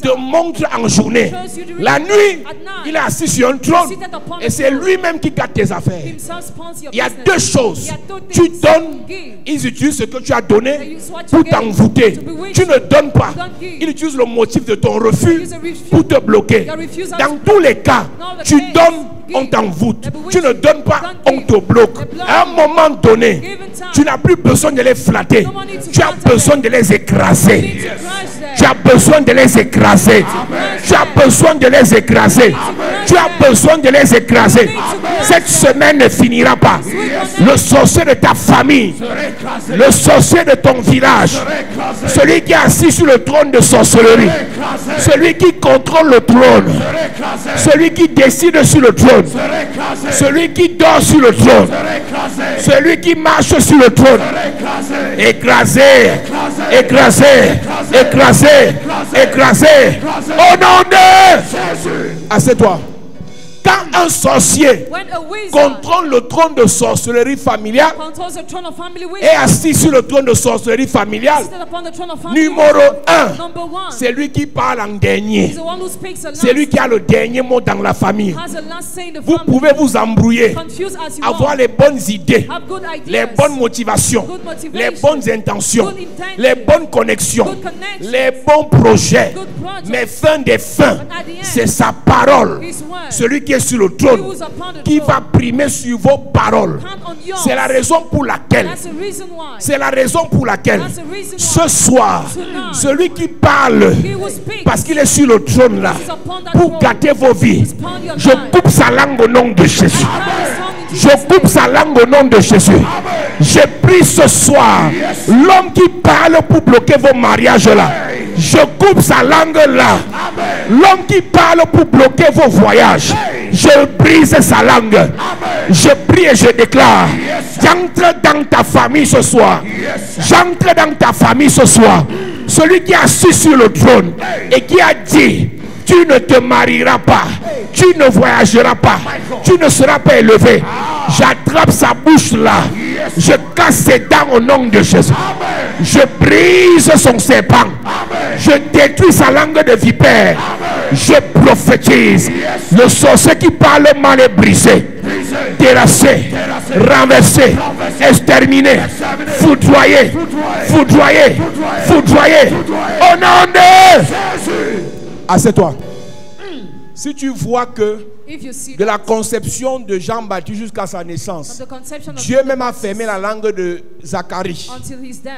te montre en journée, la nuit, il est assis sur un trône et c'est lui-même qui garde tes affaires. Il y a deux choses. Tu donnes, ils utilisent ce que tu as donné pour t'envoûter. Tu ne donnes pas, ils utilisent le motif de ton refus pour te bloquer. Dans tous les cas, tu donnes, on t'envoûte. Tu ne donnes pas, on te bloque. À un moment donné, tu n'as plus besoin de les flatter. Tu as besoin de les écraser. Tu as besoin de les écraser. Tu as besoin de les écraser. Tu as besoin de les écraser. Cette semaine ne finira pas. Le sorcier de ta famille, le sorcier de ton village, celui qui est assis sur le trône de sorcellerie, celui qui contrôle le trône, celui qui décide sur le trône, celui qui dort sur le trône, celui qui marche sur le trône, écrasé, écrasé, écrasé, écrasé, au nom de Jésus. Assieds-toi. Quand un sorcier contrôle le trône de sorcellerie familiale et assis sur le trône de sorcellerie familiale, numéro 1, c'est lui qui parle en dernier. C'est lui qui a le dernier mot dans la famille. Vous pouvez vous embrouiller, avoir les bonnes idées, les bonnes motivations, les bonnes intentions, les bonnes connexions, les bons projets. Mais fin des fins, c'est sa parole. Celui qui est sur le trône qui va primer sur vos paroles. C'est la raison pour laquelle ce soir, celui qui parle parce qu'il est sur le trône là pour gâter vos vies, je coupe sa langue au nom de Jésus. Je coupe sa langue au nom de Jésus. Je prie ce soir, l'homme qui parle pour bloquer vos mariages là, Je coupe sa langue là. L'homme qui parle pour bloquer vos voyages, je brise sa langue. Je prie et je déclare, j'entre dans ta famille ce soir. J'entre dans ta famille ce soir. Celui qui est assis sur le trône et qui a dit, tu ne te marieras pas, tu ne voyageras pas, tu ne seras pas élevé. J'attrape sa bouche là, je casse ses dents au nom de Jésus. Je brise son serpent, je détruis sa langue de vipère. Je prophétise, le sorcier qui parle mal est brisé, terrassé, renversé, exterminé, foudroyé, foudroyé, foudroyé. Au nom de Jésus. Assieds-toi. Si tu vois que de la conception de Jean-Baptiste jusqu'à sa naissance, Dieu même a fermé la langue de Zacharie,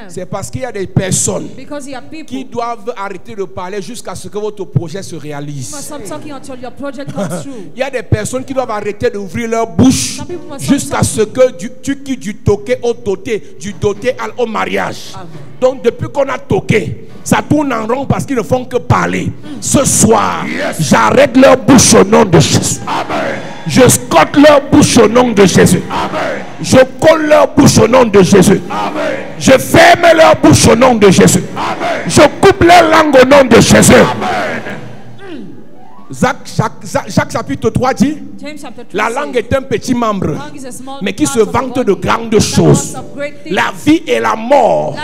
c'est parce qu'il y a des personnes qui doivent arrêter de parler jusqu'à ce que votre projet se réalise. Il y a des personnes qui doivent arrêter d'ouvrir leur bouche jusqu'à ce que tu quittes du toqué au doté, du doté au mariage. Donc depuis qu'on a toqué, ça tourne en rond parce qu'ils ne font que parler. Ce soir, j'arrête leur bouche au nom de Jésus. Amen. Je scotte leur bouche au nom de Jésus. Amen. Je colle leur bouche au nom de Jésus. Amen. Je ferme leur bouche au nom de Jésus. Amen. Je coupe leur langue au nom de Jésus. Amen. Jacques chapitre 3 dit, la langue est un petit membre, mais qui se vante de grandes choses. La vie et la mort,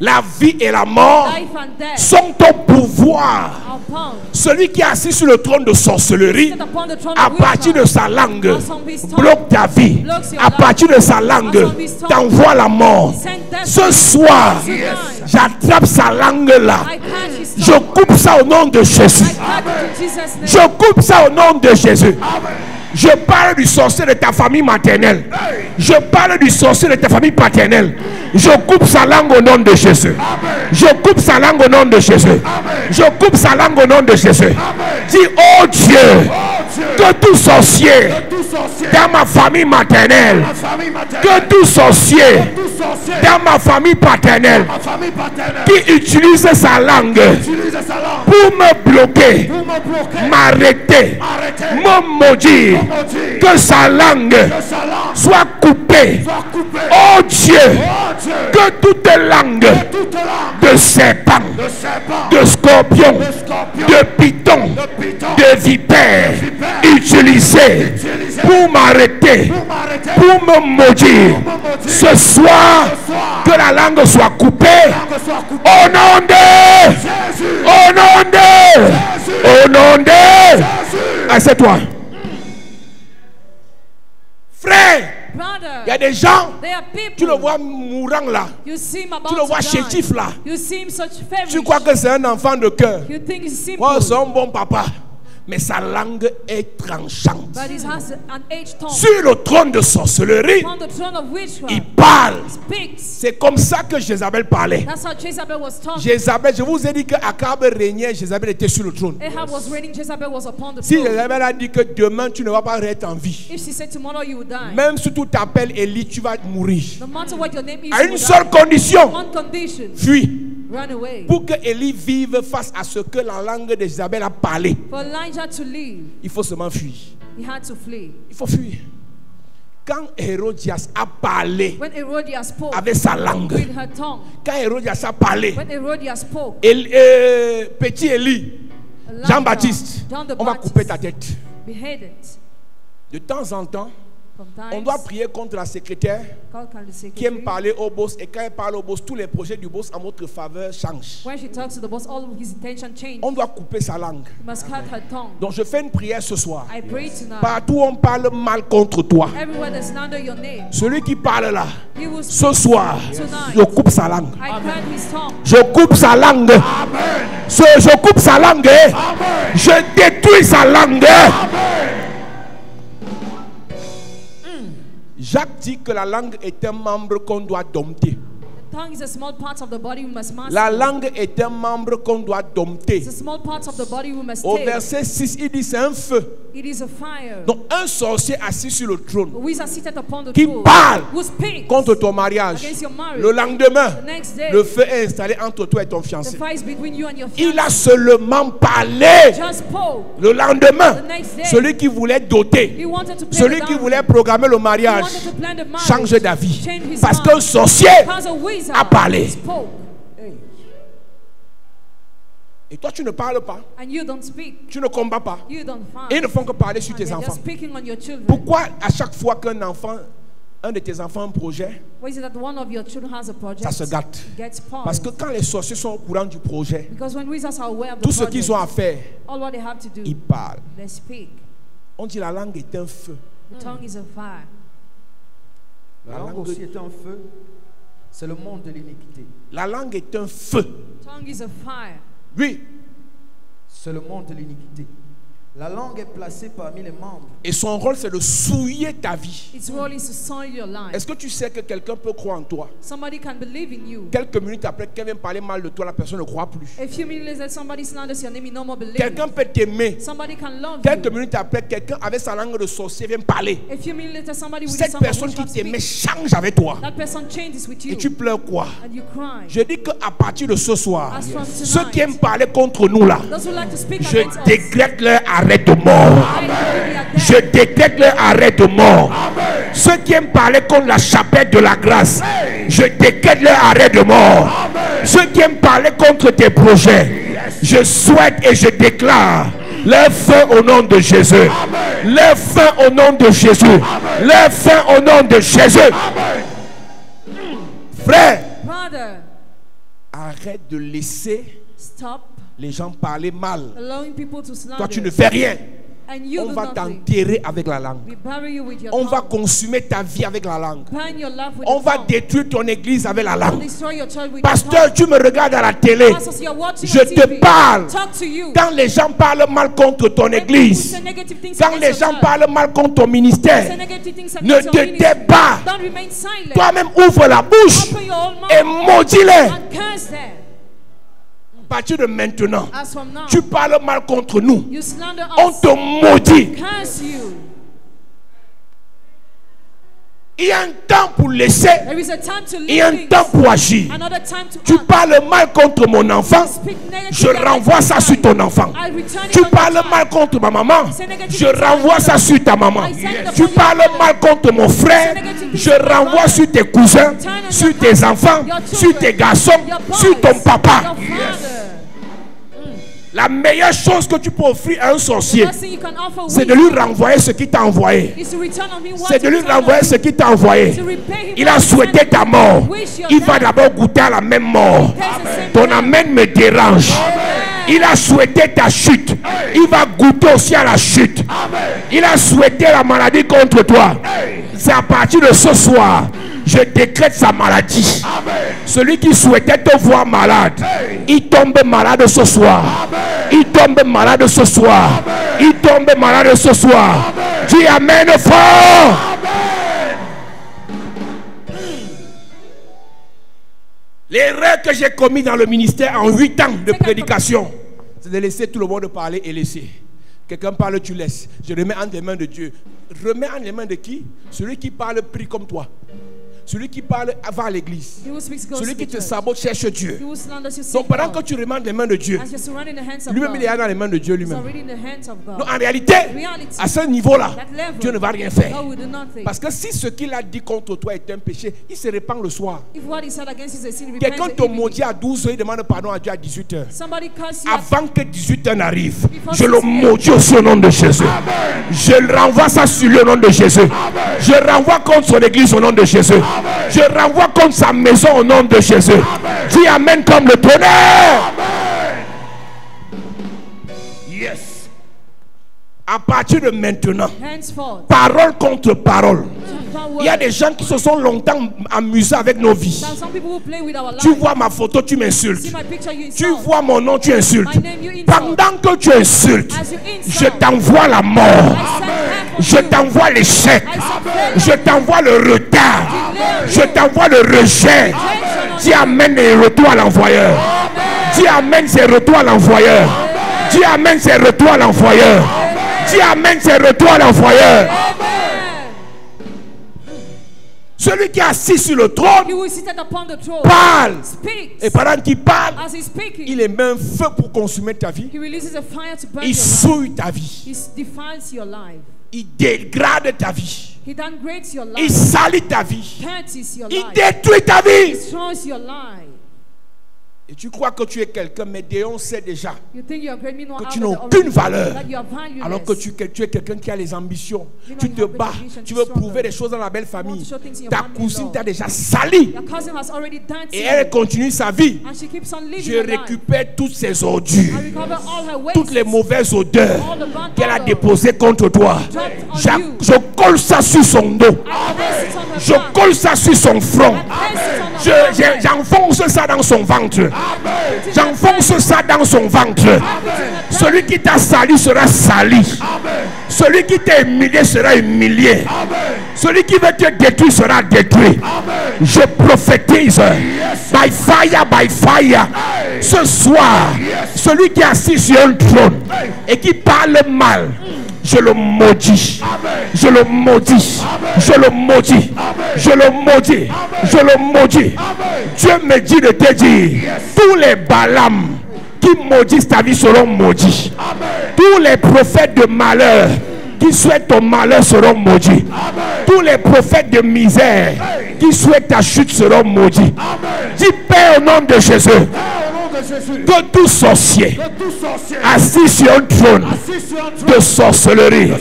la vie et la mort sont au pouvoir. Celui qui est assis sur le trône de sorcellerie, à partir de sa langue, bloque ta vie. À partir de sa langue, t'envoie la mort. Ce soir, j'attrape sa langue là. Je coupe ça au nom de Jésus. Je coupe ça au nom de Jésus. Je parle du sorcier de ta famille maternelle. Je parle du sorcier de ta famille paternelle. Je coupe sa langue au nom de Jésus. Je coupe sa langue au nom de Jésus. Je coupe sa langue au nom de Jésus. Dis, oh Dieu, que tout sorcier dans ma famille maternelle, que tout sorcier dans ma famille paternelle qui utilise sa langue pour me bloquer, m'arrêter, me maudire, que sa langue soit coupée. Oh Dieu, que toute langue de serpent, de scorpion, de python, de vipère utilisée pour m'arrêter, pour me maudire, ce soir, que la langue soit coupée au nom de Jésus. Au nom de Jésus. Au nom de Jésus. Assieds-toi. Frère, il y a des gens, tu le vois mourant là, tu le vois chétif là, tu crois que c'est un enfant de cœur. Oh, c'est un bon papa. Mais sa langue est tranchante. Sur le trône de sorcellerie, il parle. C'est comme ça que Jézabel parlait. Jézabel, je vous ai dit que Akab régnait, Jézabel était sur le trône. Si Jézabel a dit que demain tu ne vas pas être en vie, même si tu t'appelles Élie, tu vas mourir. À une seule condition, fuis. Pour que Élie vive face à ce que la langue de Jézabel a parlé, il faut seulement fuir. Il faut fuir. Quand Hérodias a parlé avec sa langue, quand Hérodias a parlé, petit Élie, Jean-Baptiste, on va couper ta tête. De temps en temps, on doit prier contre la secrétaire qui aime parler au boss, et quand elle parle au boss, tous les projets du boss en votre faveur changent. On doit couper sa langue. Donc je fais une prière ce soir. Partout on parle mal contre toi, celui qui parle là, ce soir, je coupe sa langue. Je coupe sa langue. Je coupe sa langue. Je détruis sa langue. Jacques dit que la langue est un membre qu'on doit dompter. La langue est un membre qu'on doit dompter. Au verset 6, il dit c'est un feu Donc un sorcier assis sur le trône qui parle contre ton mariage. Le lendemain, le feu est installé entre toi et ton fiancé. Il a seulement parlé. Le lendemain, celui qui voulait doter, celui qui voulait programmer le mariage, change d'avis. Parce qu'un sorcier a parlé. Et toi, tu ne parles pas. Tu ne combats pas. Et ils ne font que parler sur tes enfants. Pourquoi à chaque fois qu'un enfant, un de tes enfants a un projet, ça se gâte? Parce que quand les sorciers sont au courant du projet, tout ce qu'ils ont à faire, ils parlent. On dit la langue est un feu. La langue aussi est un feu. C'est le monde de l'iniquité. La langue est un feu. Oui. C'est le monde de l'iniquité. La langue est placée parmi les membres. Et son rôle, c'est de souiller ta vie. Est-ce que tu sais que quelqu'un peut croire en toi? Quelques minutes après, quelqu'un vient parler mal de toi, la personne ne croit plus. Quelqu'un peut t'aimer. Quelques minutes après, quelqu'un avec sa langue de sorcier vient parler. Cette personne qui t'aimait change avec toi. Et tu pleures quoi? Je dis qu'à partir de ce soir, ceux qui aiment parler contre nous là, je décrète leur arrêt de mort. Je décrète leur arrêt de mort. Ceux qui aiment parler contre la chapelle de la grâce, je décrète leur arrêt de mort. Ceux qui aiment parler contre tes projets, je souhaite et je déclare leur fin au nom de Jésus. Leur fin au nom de Jésus. Leur fin au nom de Jésus. Frère, arrête de laisser les gens parler mal. Toi, tu ne fais rien. On va t'enterrer avec la langue. On va consumer ta vie avec la langue. On va détruire ton église avec la langue. Pasteur, tu me regardes à la télé. Je te parle. Quand les gens parlent mal contre ton église, quand les gens parlent mal contre ton ministère, ne te tais pas. Toi-même ouvre la bouche et maudis-les. À partir de maintenant, tu parles mal contre nous. On te maudit. Il y a un temps pour laisser. Il y a un temps pour agir. Tu parles mal contre mon enfant, je renvoie ça sur ton enfant. Tu parles mal contre ma maman, je renvoie ça sur ta maman. Tu parles mal contre mon frère, je renvoie sur tes cousins, sur tes enfants, sur tes garçons, sur ton papa. La meilleure chose que tu peux offrir à un sorcier, c'est de lui renvoyer ce qu'il t'a envoyé. C'est de lui renvoyer ce qu'il t'a envoyé. Il a souhaité ta mort. Il va d'abord goûter à la même mort. Ton amen me dérange. Il a souhaité ta chute. Il va goûter aussi à la chute. Il a souhaité la maladie contre toi. C'est à partir de ce soir, je décrète sa maladie. Celui qui souhaitait te voir malade, il tombe malade ce soir. Il tombe malade ce soir. Il tombe malade ce soir. Dis amen fort. L'erreur que j'ai commise dans le ministère en 8 ans de prédication, c'est de laisser tout le monde parler et laisser. Quelqu'un parle, tu laisses. Je remets entre les mains de Dieu. Remets entre les mains de qui? Celui qui parle prie comme toi. Celui qui parle va à l'église. Celui qui te sabote cherche Dieu. Donc pendant que tu remets les mains de Dieu, lui-même il est dans les mains de Dieu lui-même. Donc en réalité, à ce niveau-là, Dieu ne va rien faire. Parce que si ce qu'il a dit contre toi est un péché, il se répand le soir. Quelqu'un te maudit à 12h, il demande pardon à Dieu à 18h. Avant que 18h n'arrive, je le maudis aussi au nom de Jésus. Je renvoie ça sur le nom de Jésus. Je renvoie contre son église au nom de Jésus. Je renvoie contre sa maison au nom de Jésus. Dis amen comme le tonnerre. Yes. À partir de maintenant, parole contre parole. Il y a des gens qui se sont longtemps amusés avec nos vies. Tu vois ma photo, tu m'insultes. Tu vois mon nom, tu insultes. Pendant que tu insultes, je t'envoie la mort. Je t'envoie l'échec. Je t'envoie le retard. Je t'envoie le rejet. Dis amen et retour à l'envoyeur. Dis amen, c'est retour à l'envoyeur. Dis amen, c'est retour à l'envoyeur. Dis amen, c'est retour à l'envoyeur. Celui qui est assis sur le trône parle. Et pendant qu'il parle, il émet un feu pour consumer ta vie. Il souille ta vie. Il dégrade ta vie. Il salit ta vie. Il détruit ta vie. Et tu crois que tu es quelqu'un, mais Dieu sait déjà que tu n'as aucune valeur. Alors que tu es quelqu'un qui a les ambitions. Tu te bats, tu veux prouver des choses dans la belle famille. Ta cousine t'a déjà sali. Et elle continue sa vie. Je récupère toutes ces ordures, toutes les mauvaises odeurs qu'elle a déposées contre toi. Je colle ça sur son dos. Je colle ça sur son front. J'enfonce ça dans son ventre. J'enfonce ça dans son ventre. Celui qui t'a sali sera sali. Celui qui t'a humilié sera humilié. Celui qui veut te détruire sera détruit. Je prophétise by fire, by fire. Ce soir, celui qui est assis sur un trône et qui parle mal, je le maudis. Je le maudis. Je le maudis. Je le maudis. Je le maudis. Dieu me dit de te dire, tous les Balaam qui maudissent ta vie seront maudits. Tous les prophètes de malheur qui souhaitent ton malheur seront maudits. Tous les prophètes de misère qui souhaitent ta chute seront maudits. Dis Père au nom de Jésus, que tout sorcier assis sur un trône de sorcellerie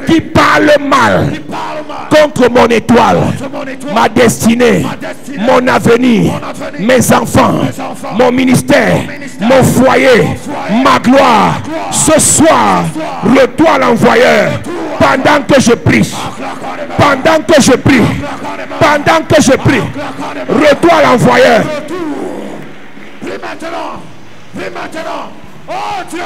qui parle mal contre mon étoile, ma destinée, mon avenir, mes enfants, mon ministère, mon foyer, ma gloire, ce soir, retour à l'envoyeur. Pendant que je prie, pendant que je prie, pendant que je prie, retour à l'envoyeur. Prie maintenant, oh Dieu,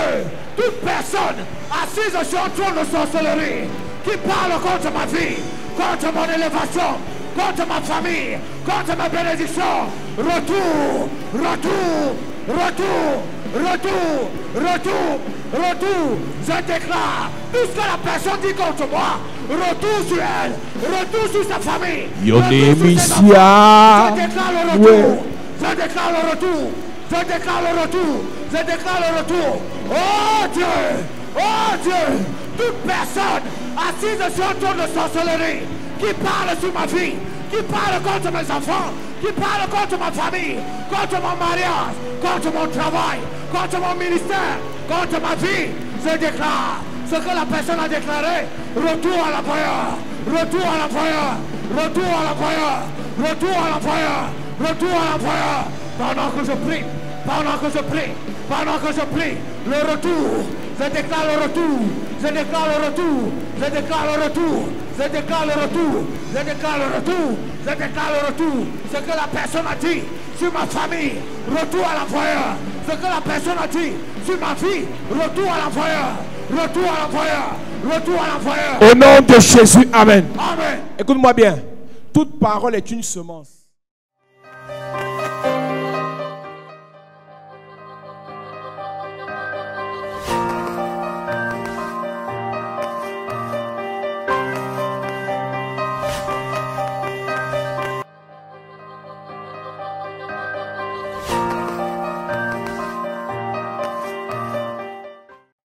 toute personne assise sur un trône de sorcellerie qui parle contre ma vie, contre mon élévation, contre ma famille, contre ma bénédiction, retour, retour, retour, retour, retour, retour. Je déclare tout ce que la personne dit contre moi, retour sur elle, retour sur sa famille, retour sur ses enfants. Je déclare le retour, je déclare le retour. Je déclare le retour. Je déclare le retour. Oh Dieu. Oh Dieu. Toute personne assise sur un trône de sorcellerie qui parle sur ma vie, qui parle contre mes enfants, qui parle contre ma famille, contre mon mariage, contre mon travail, contre mon ministère, contre ma vie, je déclare ce que la personne a déclaré. Retour à l'envoyeur. Retour à l'envoyeur. Retour à l'envoyeur. Retour à l'envoyeur. Retour à l'envoyeur. Pendant que je prie, pendant que je prie, pendant que je prie, le retour, je déclare le retour, je déclare le retour, je déclare le retour, je déclare le retour, je déclare le retour, je déclare le retour, ce que la personne a dit sur ma famille, retour à l'envoyeur, ce que la personne a dit sur ma vie, retour à l'envoyeur, retour à l'envoyeur, retour à l'envoyeur. Au nom de Jésus, amen. Amen. Écoute-moi bien, toute parole est une semence.